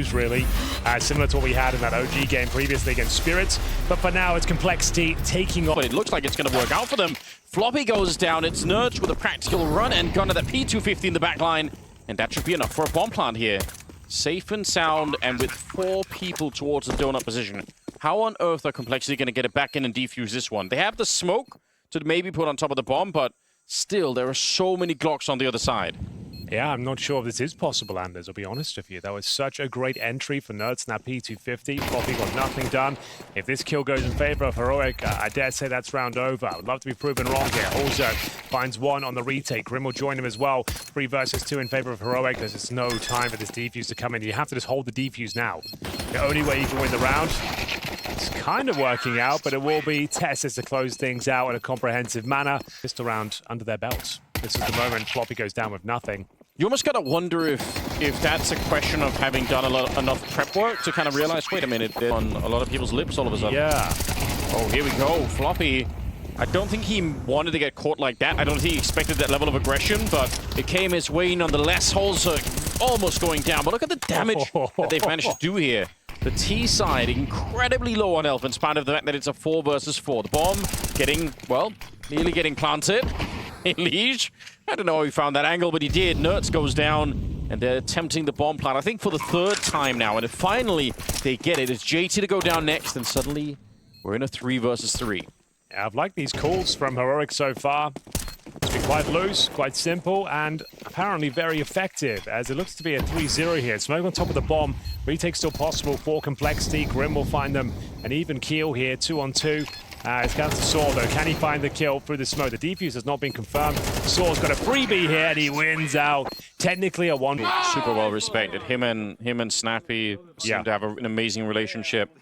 lose, really. Similar to what we had in that OG game previously against Spirits. But for now, it's Complexity taking off. But it looks like it's going to work out for them. Floppy goes down. It's Nerch with a practical run and gun at that P250 in the back line. And that should be enough for a bomb plant here. Safe and sound, and with 4 people towards the donut position. How on earth are Complexity going to get it back in and defuse this one? They have the smoke to maybe put on top of the bomb, but still, there are so many Glocks on the other side. Yeah, I'm not sure if this is possible, Anders, I'll be honest with you. That was such a great entry for Nerds in that P250. Floppy got nothing done. If this kill goes in favor of Heroic, I dare say that's round over. I would love to be proven wrong here. Also, finds 1 on the retake. Grim will join him as well. 3 versus 2 in favor of Heroic. There's just no time for this defuse to come in. You have to just hold the defuse now. The only way you can win the round. It's kind of working out, but it will be Tessus to close things out in a comprehensive manner. Just a round under their belts. This is the moment Floppy goes down with nothing. You almost got to wonder if that's a question of having done enough prep work to kind of realize, wait a minute, they're on a lot of people's lips all of a sudden. Yeah. Oh, here we go. Floppy. I don't think he wanted to get caught like that. I don't think he expected that level of aggression, but it came his way nonetheless. Holzer almost going down, but look at the damage that they've managed to do here. The T side incredibly low on health in spite of the fact that it's a 4 versus 4. The bomb getting, well, nearly getting planted. Liege, I don't know how he found that angle, but he did. Nertz goes down, and they're attempting the bomb plant, I think, for the 3rd time now. And if finally they get it, it's JT to go down next, and suddenly we're in a 3 versus 3. Yeah, I've liked these calls from Heroic so far. It's been quite loose, quite simple, and apparently very effective, as it looks to be a 3-0 here. Smoke on top of the bomb. Retake still possible for Complexity. Grim will find them an even keel here, 2-on-2. It's down to Saw, though. Can he find the kill through the smoke? The defuse has not been confirmed. Saw's got a freebie here, and he wins out. Technically a 1. Super well respected. Him and Snappy seem to have an amazing relationship.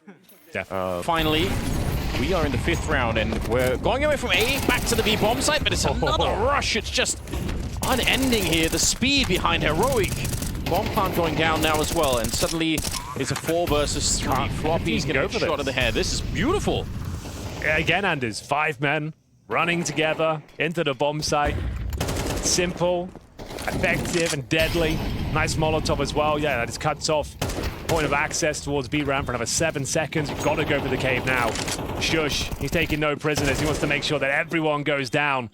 Definitely. Finally, we are in the 5th round, and we're going away from A back to the B bomb site, but it's another rush. It's just unending here. The speed behind Heroic. Bomb plant going down now as well, and suddenly it's a 4 versus 3. Floppy's getting a shot of the head. This is beautiful. Again, Anders, 5 men running together into the bomb site. Simple, effective, and deadly. Nice Molotov as well. Yeah, that just cuts off point of access towards B ramp for another 7 seconds. We've got to go for the cave now. Shush, he's taking no prisoners. He wants to make sure that everyone goes down,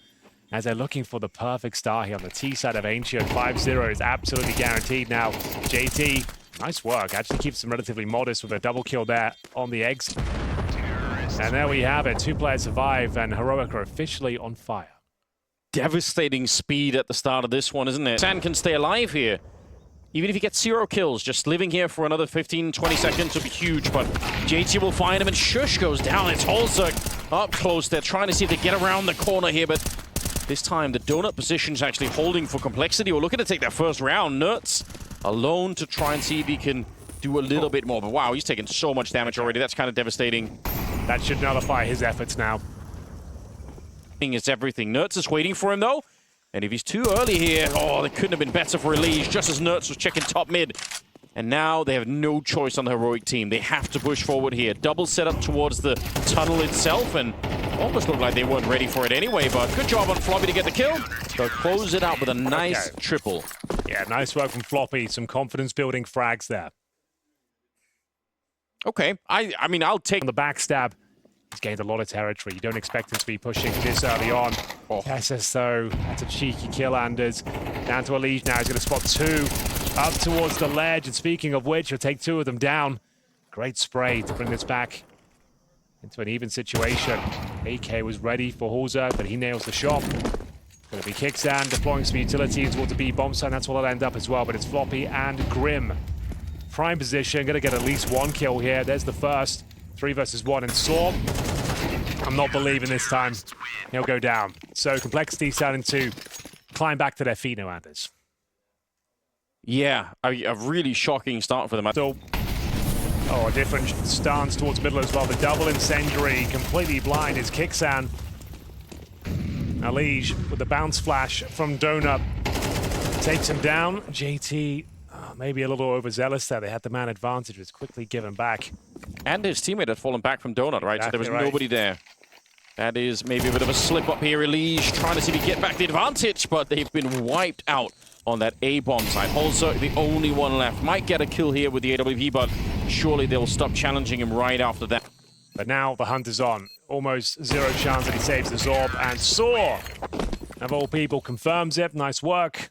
as they're looking for the perfect start here on the T side of Ancient. 5-0 is absolutely guaranteed now. JT, nice work. Actually keeps them relatively modest with a double kill there on the exit. And there we have it. 2 players survive, and Heroic are officially on fire. Devastating speed at the start of this one, isn't it? San can stay alive here. Even if he gets 0 kills, just living here for another 15, 20 seconds would be huge. But JT will find him, and Shush goes down. It's Holzer up close. They're trying to see if they get around the corner here, but this time the donut position is actually holding for Complexity. We're looking to take that first round. Nertz alone to try and see if he can do a little bit more. But wow, he's taken so much damage already. That's kind of devastating. That should nullify his efforts now. It's everything. Nertz is waiting for him, though. And if he's too early here, oh, it couldn't have been better for Elise, just as Nertz was checking top mid. And now they have no choice on the Heroic team. They have to push forward here. Double setup towards the tunnel itself, and almost looked like they weren't ready for it anyway, but good job on Floppy to get the kill. They'll close it out with a nice triple. Yeah, nice work from Floppy. Some confidence-building frags there. Okay, I mean, I'll take... On the backstab, he's gained a lot of territory. You don't expect him to be pushing this early on. Tessus, though, that's a cheeky kill, Anders. Down to Elise now. He's going to spot 2 up towards the ledge. And speaking of which, he'll take 2 of them down. Great spray to bring this back into an even situation. AK was ready for Holzer, but he nails the shot. Going to be Kickstand deploying some utility towards the B bomb site. That's what it'll end up as well, but it's Floppy and Grim. Prime position, gonna get at least 1 kill here. There's the first. 3 versus 1, and Saw, I'm not believing this time he'll go down. So Complexity starting to climb back to their feet now, Anders. Yeah, a really shocking start for them. Still, a different stance towards middle as well. The double incendiary, completely blind is Kicksan. Alige with the bounce flash from Donut takes him down. JT, maybe a little overzealous there. They had the man advantage, was quickly given back. And his teammate had fallen back from Donut, right? Exactly, so there was nobody there. That is maybe a bit of a slip up here. Elige trying to see if he get back the advantage, but they've been wiped out on that A bomb side. Also, the only one left. Might get a kill here with the AWP, but surely they'll stop challenging him right after that. But now the hunt is on. Almost zero chance that he saves the Zorb. And Saw, of all people, confirms it. Nice work.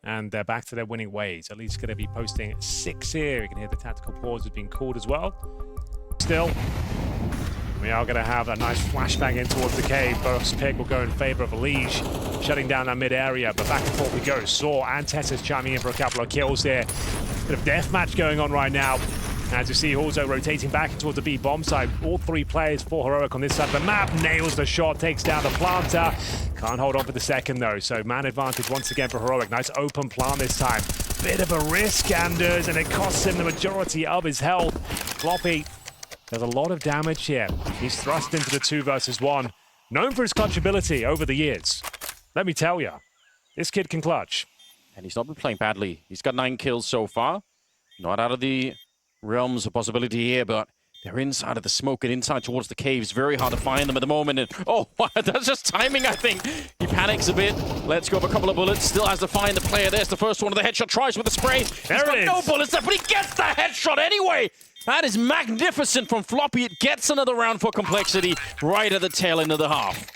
And they're back to their winning ways. At least going to be posting 6 here. You can hear the tactical pause has been called as well. Still, we are going to have that nice flashbang in towards the cave. First pick will go in favor of Elige, shutting down that mid area. But back and forth we go. Saw and Tessa's chiming in for a couple of kills here. Bit of deathmatch going on right now. As you see, also rotating back towards the B bomb side. All 3 players for Heroic on this side of the map. Nails the shot, takes down the planter. Can't hold on for the second though, so man advantage once again for Heroic. Nice open plant this time. Bit of a risk, Anders, and it costs him the majority of his health. Floppy does a lot of damage here. He's thrust into the 2 versus 1. Known for his clutch ability over the years. Let me tell you, this kid can clutch. And he's not been playing badly. He's got 9 kills so far. Not out of the realms of possibility here, but they're inside of the smoke and inside towards the caves. Very hard to find them at the moment. And oh, that's just timing, I think. He panics a bit. Let's go for a couple of bullets. Still has to find the player. There's the first one of the headshot. Tries with the spray. He's got no bullets left, but he gets the headshot anyway. That is magnificent from Floppy. It gets another round for complexity right at the tail end of the half.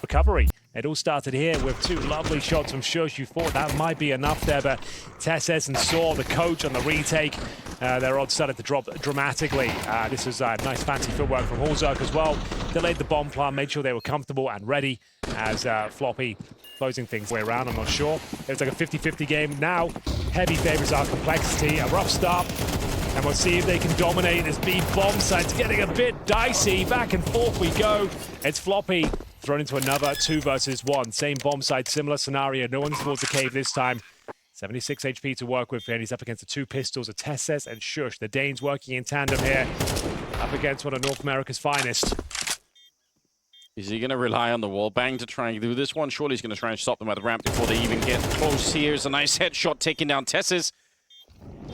Recovery. It all started here with 2 lovely shots from Shush. You thought that might be enough there, but Tesses and Saw, the coach on the retake, their odds started to drop dramatically. This was nice fancy footwork from Halzerk as well. Delayed the bomb plant, made sure they were comfortable and ready as Floppy closing things way around, I'm not sure. It was like a 50-50 game. Now, heavy favors are complexity, a rough start. And we'll see if they can dominate this B bomb site. It's getting a bit dicey. Back and forth we go. It's Floppy thrown into another 2 versus 1. Same bomb site, similar scenario. No one's towards the cave this time. 76 HP to work with, and he's up against the 2 pistols of Tesses and Shush. The Danes working in tandem here, up against one of North America's finest. Is he going to rely on the wall bang to try and do this one? Surely he's going to try and stop them at the ramp before they even get close. Here's a nice headshot taking down Tesses.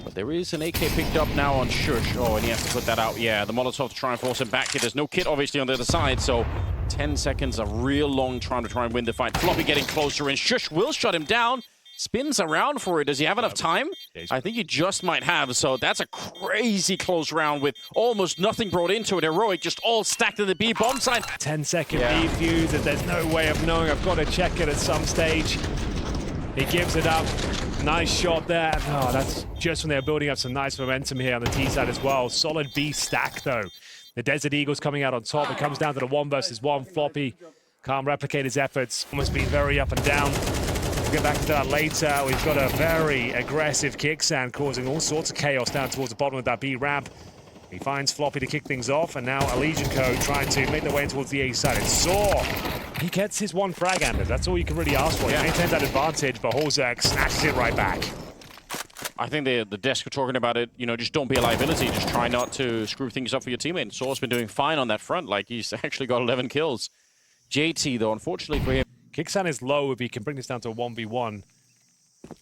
But there is an AK picked up now on Shush. Oh, and he has to put that out. Yeah, the Molotov to try and force him back here. There's no kit, obviously, on the other side, so 10 seconds, a real long time to try and win the fight. Floppy getting closer, and Shush will shut him down. Spins around for it. Does he have enough time? I think he just might have, so that's a crazy close round with almost nothing brought into it. Heroic just all stacked in the B bomb side. 10-second B fuse, and there's no way of knowing. I've got to check it at some stage. He gives it up. Nice shot there. Oh, that's just when they're building up some nice momentum here on the T side as well. Solid B stack, though. The Desert Eagles coming out on top. It comes down to the 1 versus 1. Floppy can't replicate his efforts. Almost been very up and down. We'll get back to that later. We've got a very aggressive kicksand causing all sorts of chaos down towards the bottom of that B ramp. He finds Floppy to kick things off, and now Allegiant Co trying to make their way towards the A side. It's Saw. He gets his 1 frag, Anders. That's all you can really ask for. He maintains that advantage, but Halzerk snatches it right back. I think the desk are talking about it, you know, just don't be a liability. Just try not to screw things up for your teammate. Saw's been doing fine on that front. Like, he's actually got 11 kills. JT, though, unfortunately for him. Kickstand is low. If he can bring this down to a 1v1,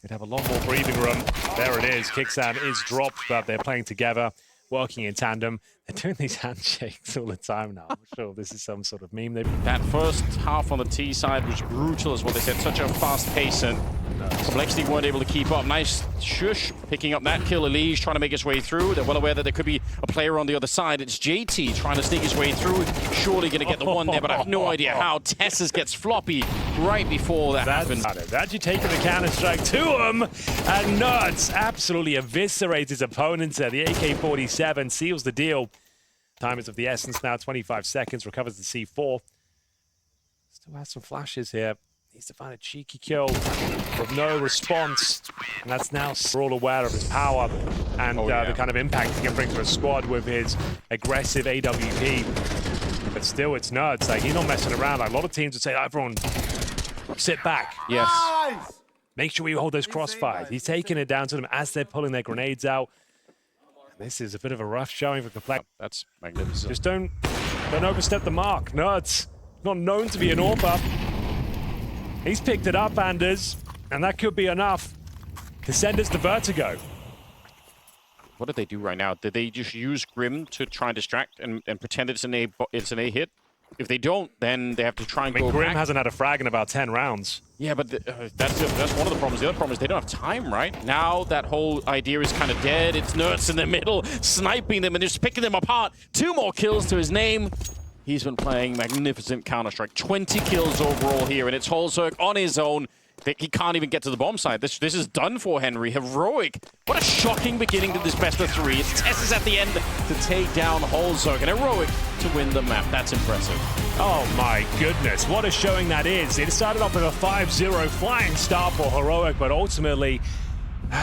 he'd have a lot more breathing room. There it is. Kickstand is dropped, but they're playing together, working in tandem. They're doing these handshakes all the time now. I'm sure this is some sort of meme. That first half on the T side was brutal as well. They said such a fast pace, and Complexity weren't able to keep up. Nice Shush picking up that kill. Elige trying to make his way through. They're well aware that there could be a player on the other side. It's JT trying to sneak his way through. Surely going to get the one there, but I have no idea how. Tesses gets Floppy right before that happens. Actually taking the counter-strike to him, and Nuts absolutely eviscerates his opponents there. The AK-47 seals the deal. Time is of the essence now, 25 seconds, recovers the C4. Still has some flashes here. Needs to find a cheeky kill with no response. And that's now, we're all aware of his power and the kind of impact he can bring to a squad with his aggressive AWP. But still, it's Nuts. Like, he's not messing around. Like, a lot of teams would say, everyone, sit back. Yes. Make sure you hold those crossfires. He's taking it down to them as they're pulling their grenades out. This is a bit of a rough showing for Complex. That's magnificent. Just don't overstep the mark. Nuts, not known to be an AWP. He's picked it up, Anders, and that could be enough to send us to vertigo. What did they do right now? Did they just use Grim to try and distract and pretend it's an A hit? if they don't, then they have to try and go Grim back. hasn't had a frag in about 10 rounds. Yeah, but that's one of the problems. The other problem is they don't have time, right? Now that whole idea is kind of dead. It's Nerds in the middle, sniping them and just picking them apart. 2 more kills to his name. He's been playing magnificent Counter-Strike. 20 kills overall here, and it's Holzerk on his own. He can't even get to the bomb site. This is done for Henry. Heroic. What a shocking beginning to this best of 3. It's Tessus at the end to take down Holzerk, and Heroic to win the map. That's impressive. Oh my goodness, what a showing that is. It started off with a 5-0 flying start for Heroic, but ultimately,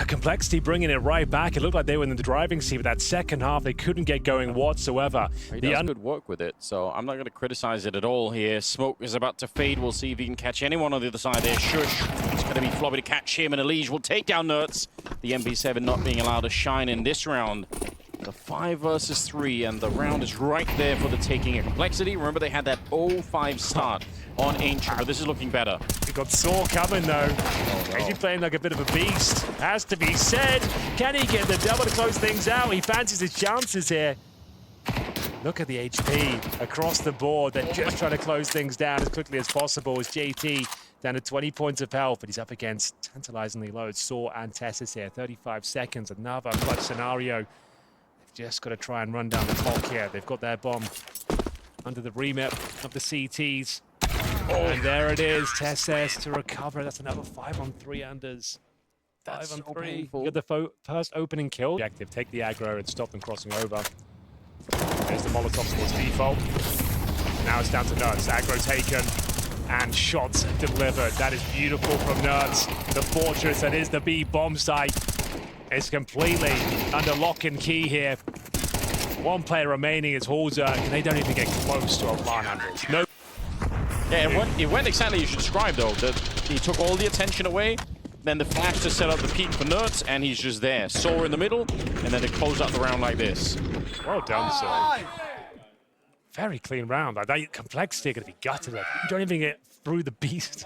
Complexity bringing it right back. It looked like they were in the driving seat, but that second half, they couldn't get going whatsoever. He does good work with it, so I'm not going to criticize it at all here. Smoke is about to fade. We'll see if he can catch anyone on the other side there. Shush. It's going to be Floppy to catch him, and Elige will take down Nerds. The MP7 not being allowed to shine in this round. The 5 versus 3, and the round is right there for the taking of Complexity. Remember, they had that 0-5 start on Ancient, but this is looking better. You've got Saw coming, though. Oh, no. He's playing like a bit of a beast. Has to be said. Can he get the double to close things out? He fancies his chances here. Look at the HP across the board. They're just trying to close things down as quickly as possible as JT down to 20 points of health, but he's up against tantalizingly low Saw and Tessus here. 35 seconds, another clutch scenario. Just got to try and run down the clock here. They've got their bomb under the remit of the CTs. Oh, and there it is. Tessus to recover. That's another 5-on-3 unders. 5-on-3. You got the first opening kill. Objective, take the aggro and stop them crossing over. There's the Molotov towards default. Now it's down to Nerds. Aggro taken and shots delivered. That is beautiful from Nerds. The fortress that is the B bomb site. It's completely under lock and key here. One player remaining is Holzerk, and they don't even get close to a 100. No. Yeah, it went exactly as you described, though. He took all the attention away, then the flash to set up the peak for Nerds, and he's just there. Saw in the middle, and then they close out the round like this. Well done, Saw. Very clean round. Like, that Complexity are going to be gutted. Like, you don't even get through the beast.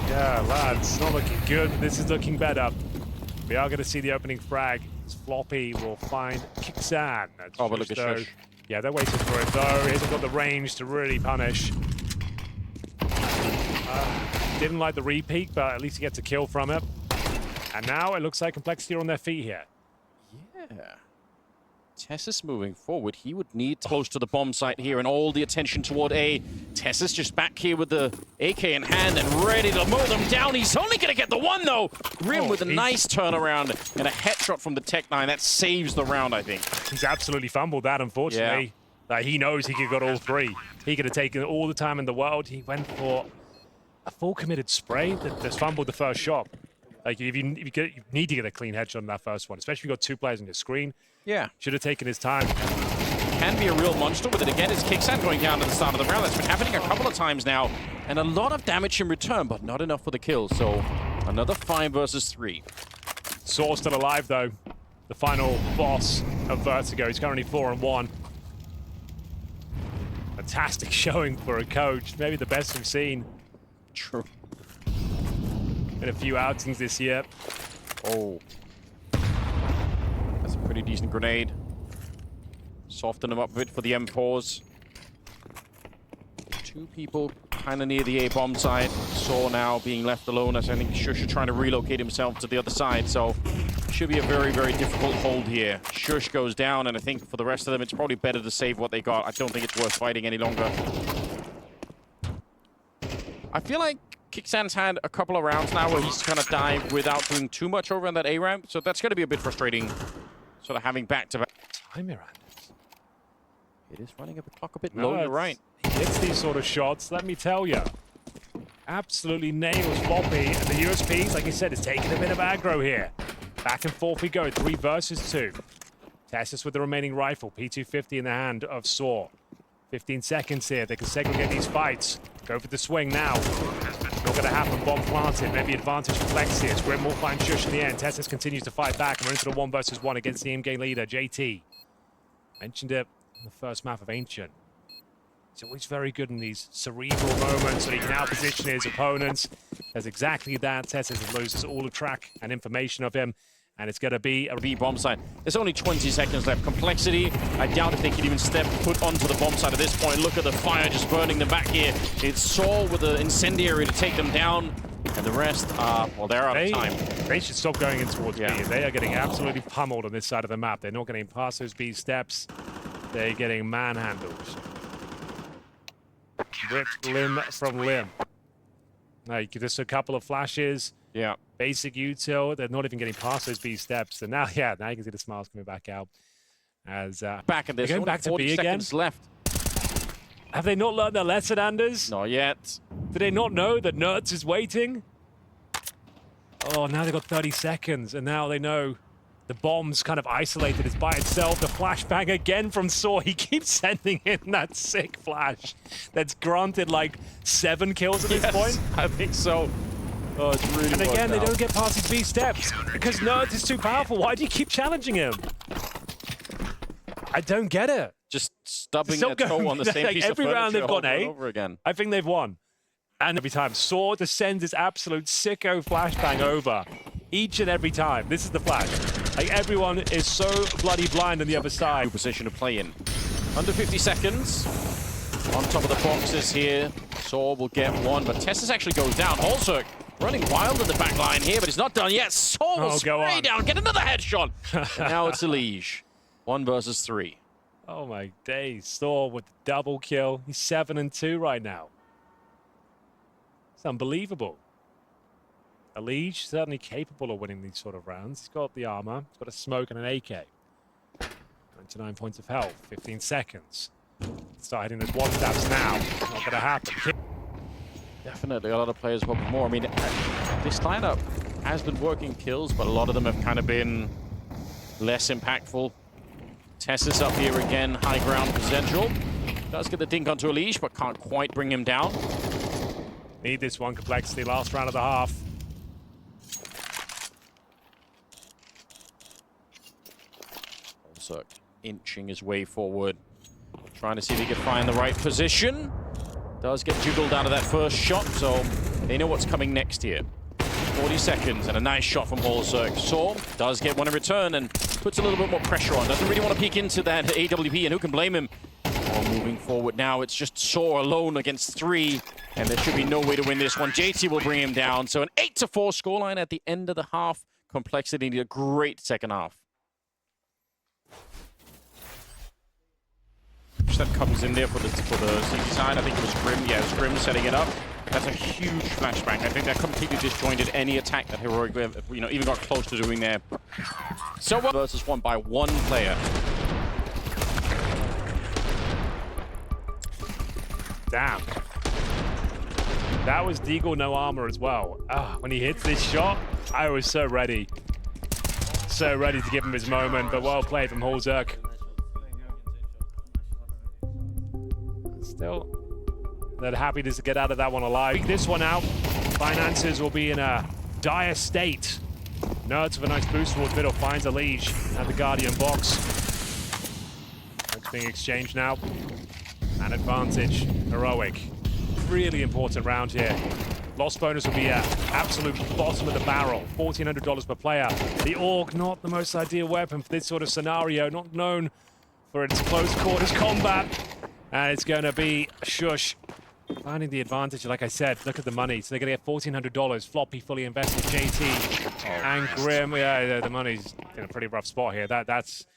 Yeah, lads, not looking good, but this is looking better. We are going to see the opening frag. Floppy will find Kixan. Oh, but look at Shush. Yeah, they're waiting for it, though. He hasn't got the range to really punish. Didn't like the repeat, but at least he gets a kill from it. And now it looks like Complexity are on their feet here. Yeah. Tessus moving forward, he would need close to the bomb site here and all the attention toward A. Tessus just back here with the AK in hand and ready to mow them down. He's only going to get the one, though. Grim with a nice turnaround and a headshot from the Tech-9. That saves the round, I think. He's absolutely fumbled that, unfortunately. Yeah. Like, he knows he could have got all 3. He could have taken all the time in the world. He went for a full committed spray that just fumbled the first shot. Like, if you need to get a clean headshot on that first one, especially if you've got 2 players on your screen. Yeah. Should have taken his time. Can be a real monster with it. Again, it's Kixan going down at the start of the round. That's been happening a couple of times now. And a lot of damage in return, but not enough for the kill. So another 5 versus 3. Saw still alive, though. The final boss of Vertigo. He's currently 4-1. Fantastic showing for a coach. Maybe the best we've seen. True. In a few outings this year. Oh. That's a pretty decent grenade. Soften them up a bit for the M4s. 2 people kind of near the A bomb side. Saw now being left alone as I think Shush is trying to relocate himself to the other side. So should be a very, very difficult hold here. Shush goes down, and I think for the rest of them, it's probably better to save what they got. I don't think it's worth fighting any longer. I feel like Kixan's had a couple of rounds now where he's kind of died without doing too much over on that A ramp. So that's going to be a bit frustrating, sort of having back-to-back. Time Miranda. It is running up the clock a bit low, you're right. He hits these sort of shots, let me tell you. Absolutely nails Floppy, and the USPs, like you said, is taking a bit of aggro here. Back and forth we go, 3 versus 2. Tessus with the remaining rifle, P250 in the hand of Saw. 15 seconds here, they can segregate these fights. Go for the swing now. Not going to happen, bomb planted, maybe advantage for Flex here. Grim will find Shush in the end. Tessus continues to fight back, and we're into the 1 versus 1 against the in-game leader, JT. Mentioned it in the first map of Ancient. He's always very good in these cerebral moments so he can out-position his opponents. Does exactly that. Tessus loses all the track and information of him. And it's going to be a B bomb side. There's only 20 seconds left. Complexity, I doubt if they can even step foot onto the bomb side at this point. Look at the fire just burning them back here. It's Saul with the incendiary to take them down. And the rest are, well, they're out of time. They should stop going in towards B. They are getting absolutely pummeled on this side of the map. They're not getting past those B steps. They're getting manhandled. Ripped limb from limb. Now, just a couple of flashes. Yeah. Basic util. They're not even getting past those B steps. And now, yeah, now you can see the smiles coming back out. As back at this, going back to B again. Left. Have they not learned their lesson, Anders? Not yet. Do they not know that Nerds is waiting? Oh, now they've got 30 seconds, and now they know the bomb's kind of isolated. It's by itself. The flashbang again from Saw. He keeps sending in that sick flash that's granted like 7 kills at this point. I think so. Oh, it's really And again, they don't get past his B steps because Nerds is too powerful. Why do you keep challenging him? I don't get it. Just stubbing their toe on the same piece of every round they've gone A. Over again. I think they've won. And every time, Saw just sends his absolute sicko flashbang over. Each and every time. This is the flash. Like, everyone is so bloody blind on the other side. Position to play in. Under 50 seconds. On top of the boxes here. Saw will get one, but Tessus actually goes down. Holzerk running wild in the back line here, but he's not done yet. Saw will spray down, get another headshot. And now it's Elige. 1 versus 3. Oh my days. Saw with the double kill. He's 7-2 right now. It's unbelievable. Elige certainly capable of winning these sort of rounds. He's got the armor, he's got a smoke and an AK. 99 points of health, 15 seconds. Start hitting those one stabs now. Not gonna happen. Definitely a lot of players want more. I mean, this lineup has been working kills, but a lot of them have kind of been less impactful. Tessus up here again, high ground potential. Does get the dink onto Elige, but can't quite bring him down. Need this one, Complexity, last round of the half. Also inching his way forward. Trying to see if he can find the right position. Does get jiggled out of that first shot, so they know what's coming next here. 40 seconds and a nice shot from Holzerk. Saw does get one in return and puts a little bit more pressure on. Doesn't really want to peek into that AWP, and who can blame him? Moving forward now, it's just Saw alone against 3, and there should be no way to win this one. JT will bring him down. So an 8-4 scoreline at the end of the half. Complexity need a great second half. That comes in there for the CT side. I think it was Grim. Yeah, it was Grim setting it up. That's a huge flashbang. I think that completely disjointed any attack that Heroic, even got close to doing there. So versus 1 by 1 player. Damn. That was Deagle no armor as well. When he hits this shot, I was so ready. So ready to give him his moment, but well played from Holzerk. Still, they're happy to get out of that one alive. Take this one out. Finances will be in a dire state. Nerds with a nice boost towards middle, finds Elige at the Guardian box. It's being exchanged now. An advantage, Heroic. Really important round here. Loss bonus will be at absolute bottom of the barrel. $1,400 per player. The Org, not the most ideal weapon for this sort of scenario. Not known for its close quarters combat. And it's going to be Shush finding the advantage. Like I said, look at the money. So they're going to get $1,400. Floppy fully invested. JT and Grim. Yeah, the money's in a pretty rough spot here. That's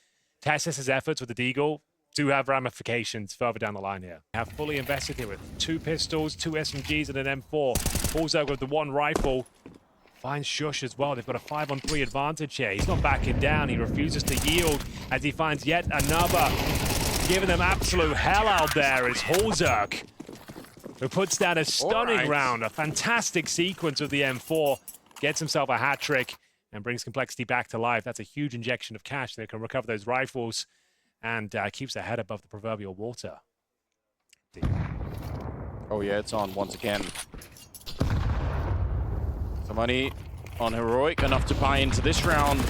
Tessus's efforts with the Deagle do have ramifications further down the line here. Have fully invested here with 2 pistols, 2 SMGs, and an M4. Pulls out with the 1 rifle. Finds Shush as well. They've got a 5-on-3 advantage here. He's not backing down. He refuses to yield as he finds yet another. Giving them absolute hell out there is Holzerk, who puts down a stunning round. A fantastic sequence with the M4. Gets himself a hat trick and brings Complexity back to life. That's a huge injection of cash. They can recover those rifles and keeps their head above the proverbial water. Oh yeah, it's on once again. The money on Heroic, enough to buy into this round.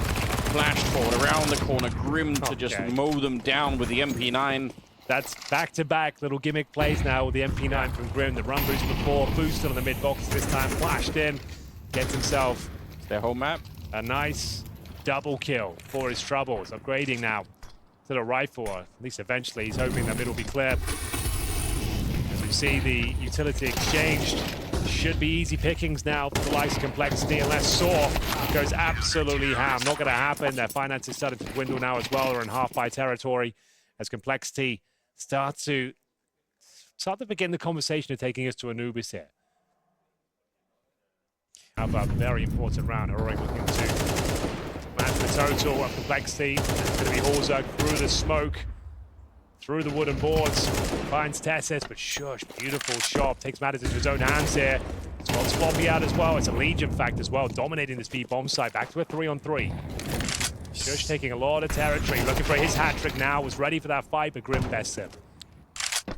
Flashed forward around the corner, Grim to just mow them down with the MP9. That's back-to-back little gimmick plays now with the MP9 from Grim. The run boost before, boosted on the mid box this time, flashed in, gets himself their home map. A nice double kill for his troubles. Upgrading now to the rifle, or at least eventually he's hoping that middle will be clear. As we see the utility exchanged, should be easy pickings now for the likes of Complexity, unless Saw goes absolutely ham. Not going to happen. Their finances started to dwindle now as well. They're in half-buy territory as Complexity start to begin the conversation of taking us to Anubis here. How about a very important round? Heroic looking to match the total of Complexity. It's going to be izak through the smoke, through the wooden boards. Finds Tessis, but shush, beautiful shot. Takes matters into his own hands here. Spots Floppy out as well. It's a Legion fact as well, dominating this B bomb site. Back to a 3-on-3. Shush taking a lot of territory, looking for his hat trick now. Was ready for that fight, but Grim bests him.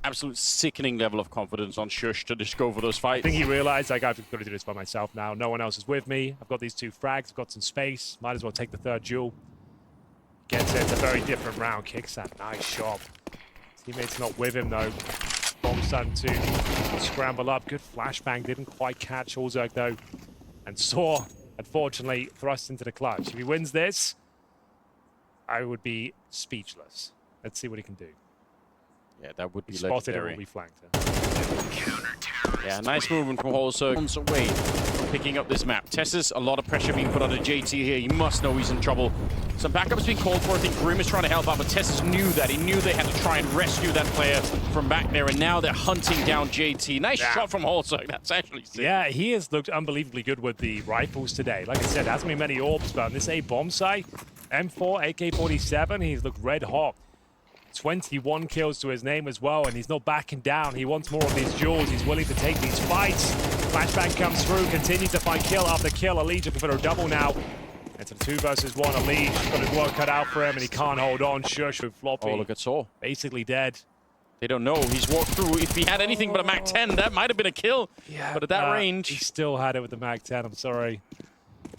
Absolute sickening level of confidence on Shush to just go for those fights. I think he realized, like, I've got to do this by myself now. No one else is with me. I've got these 2 frags. I've got some space. Might as well take the 3rd duel. Gets it. It's a very different round. Kicks that. Nice shot. Teammates not with him, though. Bomb's starting to scramble up. Good flashbang. Didn't quite catch izak, though. And Saw, unfortunately, thrust into the clutch. If he wins this, I would be speechless. Let's see what he can do. Yeah, that would be Spotted legendary. It will be flanked. Yeah, nice movement from izak. On away from picking up this map. Tessis, a lot of pressure being put on JT here. He must know he's in trouble. Some backups being called for. I think Grim is trying to help out, but Tessis knew that. He knew they had to try and rescue that player from back there, and now they're hunting down JT. Nice shot from izak. That's actually sick. Yeah, he has looked unbelievably good with the rifles today. Like I said, there hasn't been many orbs, but on this A bomb site, M4, AK-47, he's looked red hot. 21 kills to his name as well, and he's not backing down. He wants more of these duels. He's willing to take these fights. Flashbang comes through, continues to find kill after kill. Elite looking for a double now. It's a 2 versus 1. Elite got his work cut out for him, and he can't hold on. Shush with Floppy. Oh, look at Saw. Basically dead. They don't know. He's walked through. If he had anything but a Mac 10, that might have been a kill. Yeah, but at that range... He still had it with the Mac 10. I'm sorry.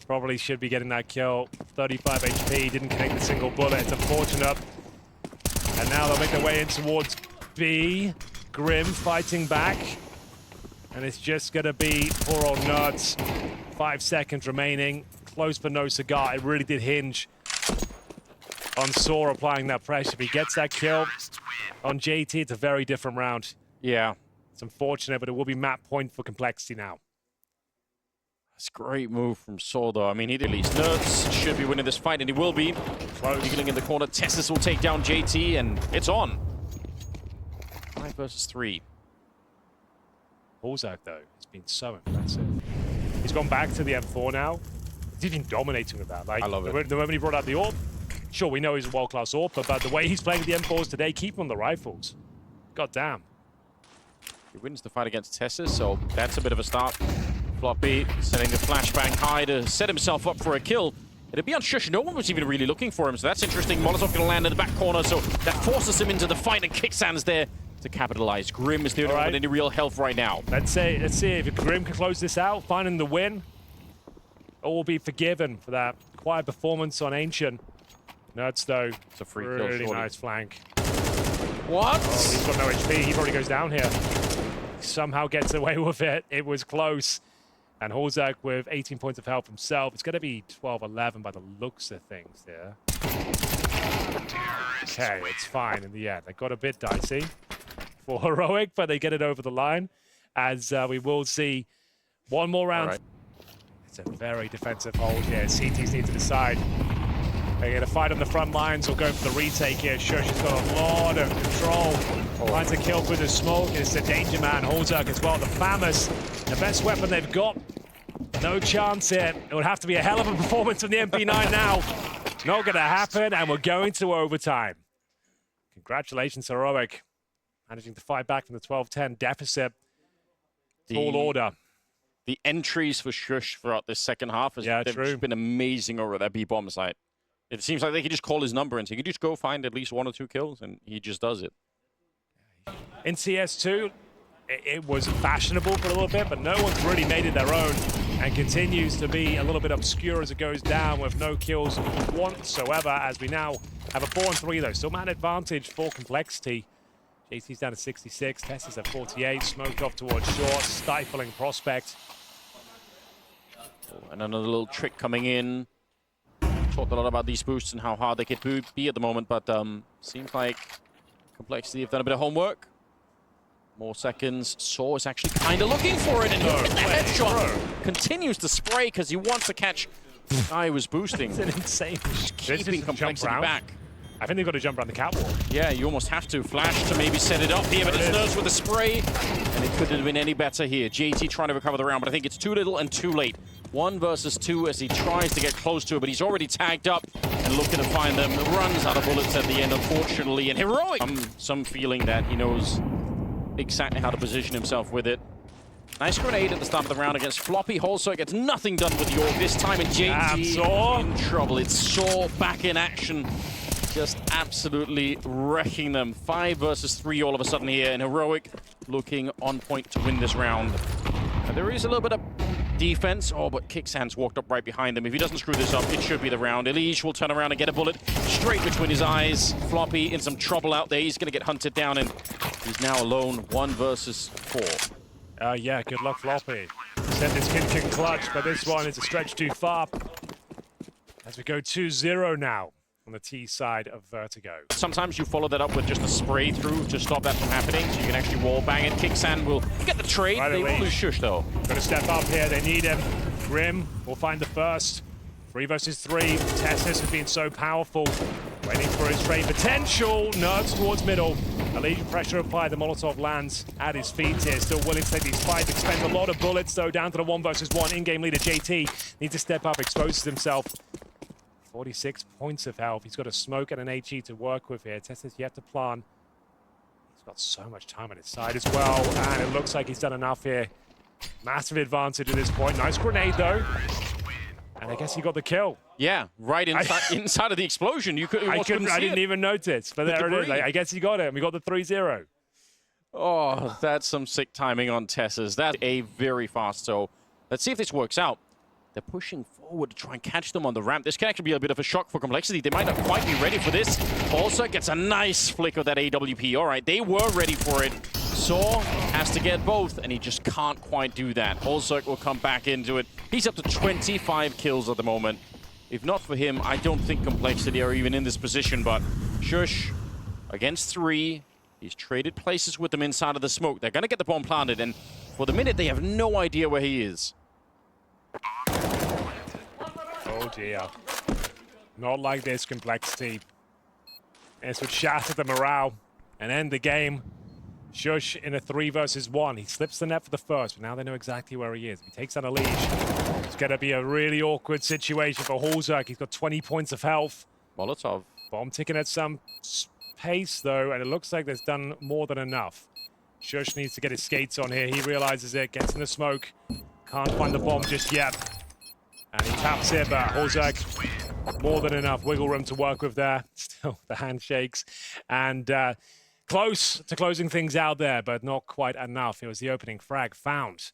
Probably should be getting that kill. 35 HP. Didn't connect a single bullet. It's unfortunate. And now they'll make their way in towards B. Grim fighting back. And it's just going to be poor old Nuts. 5 seconds remaining. Close but no cigar. It really did hinge on Saw applying that pressure. If he gets that kill on JT, it's a very different round. Yeah. It's unfortunate, but it will be map point for Complexity now. That's a great move from Saw, though. I mean, he did at least. Nuts should be winning this fight, and he will be. Eagling in the corner. Tessis will take down JT, and it's on. 5 versus 3. izak, though, has been so impressive. He's gone back to the M4 now. He's even dominating with that. Like, I love it. The moment he brought out the AWP, sure, we know he's a world-class AWP, but the way he's playing with the M4s today, keep him on the rifles. God damn. He wins the fight against Tessis, so that's a bit of a start. Floppy setting the flashbang high to set himself up for a kill. It'd be on Shush. No one was even really looking for him, so that's interesting. Molotov going to land in the back corner, so that forces him into the fight, and Kicksands there to capitalize. Grim is the only one with any real health right now. Let's see if Grim can close this out, finding the win. All will be forgiven for that quiet performance on Ancient. Nuts, though. It's a free really kill. Nice flank. What? Oh, he's got no HP. He probably goes down here. Somehow gets away with it. It was close. And izak with 18 points of health himself. It's going to be 12-11 by the looks of things there. Okay, it's fine in the end. They got a bit dicey for Heroic, but they get it over the line. As we will see one more round. Right. It's a very defensive hold here. CTs need to decide. They're going to fight on the front lines or go for the retake here. Shush has got a lot of control. Finds a kill through the smoke. It's the danger man, izak as well. The Famous, the best weapon they've got. No chance here. It would have to be a hell of a performance from the MP9 now. Not going to happen, and we're going to overtime. Congratulations, Heroic. Managing to fight back from the 12-10 deficit. Tall order. The entries for Shush throughout this second half has just been amazing over at that B-bomb site. It seems like they can just call his number and he can just go find at least 1 or 2 kills, and he just does it. In CS2, it was fashionable for a little bit, but no one's really made it their own and continues to be a little bit obscure as it goes down with no kills whatsoever, as we now have a 4-3 though. Still man advantage for Complexity. JT's down to 66, Tessa's at 48, smoked off towards short, stifling prospect. Oh, and another little trick coming in. talked a lot about these boosts and how hard they could be at the moment, but seems like Complexity have done a bit of homework. More seconds. Saw is actually kind of looking for it, and look at the headshot. Continues to spray because he wants to catch. Guy was boosting. It's an insane. Just keeping Complexity back. I think they've got to jump around the catwalk. Yeah, you almost have to. Flash to maybe set it up here, but it's Nerds with a spray. And it couldn't have been any better here. JT trying to recover the round, but I think it's too little and too late. 1 versus 2 as he tries to get close to it, but he's already tagged up and looking to find them. Runs out of bullets at the end, unfortunately. And Heroic! Some feeling that he knows exactly how to position himself with it. Nice grenade at the start of the round against Floppy. Also gets nothing done with York this time, and JT in trouble. It's Saw back in action. Just absolutely wrecking them. 5 versus 3 all of a sudden here, and Heroic looking on point to win this round. And there is a little bit of defense. Oh, but Kicksands walked up right behind them. If he doesn't screw this up, it should be the round. Elige will turn around and get a bullet straight between his eyes. Floppy in some trouble out there. He's going to get hunted down, and he's now alone. 1 versus 4. Yeah, good luck, Floppy. Said this kid can clutch, but this one is a stretch too far. As we go 2-0 now on the T side of Vertigo. Sometimes you follow that up with just a spray through to stop that from happening, so you can actually wall bang it. Kicksand will get the trade. Right, they will lose Shush, though. Gonna step up here. They need him. Grim will find the first. 3 versus 3. Testis has been so powerful. Waiting for his trade potential. Nerds towards middle. A legion pressure applied. The Molotov lands at his feet here. Still willing to take these fights. Expends a lot of bullets, though. Down to the 1 versus 1. In-game leader JT needs to step up. Exposes himself. 46 points of health. He's got a smoke and an HE to work with here. Testis yet to plant. He's got so much time on his side as well. And it looks like he's done enough here. Massive advantage at this point. Nice grenade, though. And I guess he got the kill. Yeah, right inside of the explosion. You I didn't even notice, but there it is. I guess he got it, and we got the 3-0. Oh, that's some sick timing on Tess's. That's a very fast. So let's see if this works out. They're pushing forward to try and catch them on the ramp. This can actually be a bit of a shock for Complexity. They might not quite be ready for this. Also gets a nice flick of that AWP. All right, they were ready for it. Saw has to get both, and he just can't quite do that. Holzerk will come back into it. He's up to 25 kills at the moment. If not for him, I don't think Complexity are even in this position, but Shush against 3. He's traded places with them inside of the smoke. They're going to get the bomb planted, and for the minute, they have no idea where he is. Oh dear. Not like this, Complexity. This would shatter the morale and end the game. Shush in a 3 versus 1. He slips the net for the first, but now they know exactly where he is. If he takes out a leash, it's going to be a really awkward situation for Holzerk. He's got 20 points of health. Molotov. Bomb ticking at some pace, though, and it looks like there's done more than enough. Shush needs to get his skates on here. He realizes it, gets in the smoke. Can't find the bomb just yet. And he taps it, but Holzerk, more than enough wiggle room to work with there. Still the handshakes. And close to closing things out there, but not quite enough. It was the opening frag found.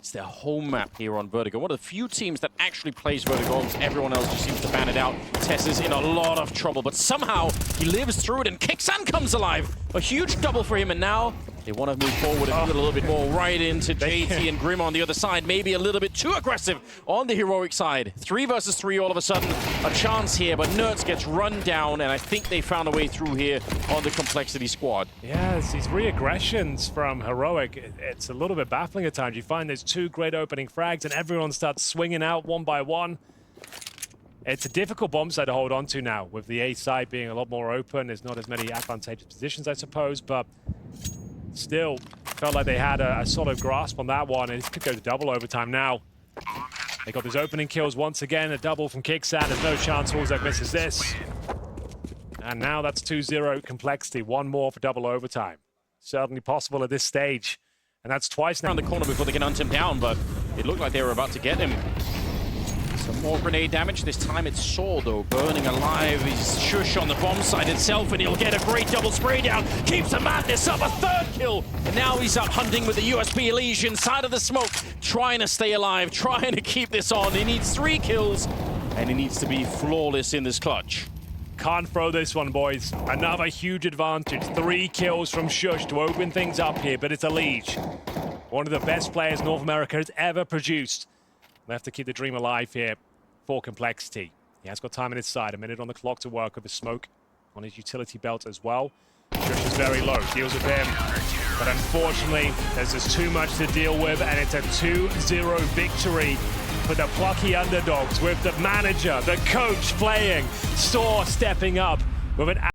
It's their home map here on Vertigo. One of the few teams that actually plays Vertigo. Everyone else just seems to ban it out. Tess is in a lot of trouble, but somehow he lives through it, and Kicksan comes alive. A huge double for him, and now they want to move forward and put a little bit more right into JT and Grim on the other side. Maybe a little bit too aggressive on the Heroic side. 3 versus 3 all of a sudden. A chance here, but Nerds gets run down, and I think they found a way through here on the Complexity squad. Yes, these re-aggressions from Heroic, it's a little bit baffling at times. You find there's 2 great opening frags, and everyone starts swinging out one by one. It's a difficult bomb side to hold on to now, with the A side being a lot more open. There's not as many advantageous positions, I suppose, but still felt like they had a solid grasp on that one, and it could go to double overtime now. They got those opening kills once again, a double from Kicksan. There's no chance Holzerk misses this. And now that's 2-0 Complexity. 1 more for double overtime. Certainly possible at this stage. And that's twice now. Around the corner before they can hunt him down, but it looked like they were about to get him. Some more grenade damage. This time it's Saw, though, burning alive. He's Shush on the bomb side itself, and he'll get a great double spray down. Keeps the madness up, a 3rd kill. And now he's up hunting with the USB Elige inside of the smoke, trying to stay alive, trying to keep this on. He needs 3 kills, and he needs to be flawless in this clutch. Can't throw this one, boys. Another huge advantage. 3 kills from Shush to open things up here, but it's Elige. One of the best players North America has ever produced. They have to keep the dream alive here for Complexity. He has got time in his side, a minute on the clock to work with a smoke on his utility belt as well. Shush is very low, deals with him. But unfortunately, there's just too much to deal with, and it's a 2-0 victory for the plucky underdogs with the manager, the coach playing, Store stepping up with an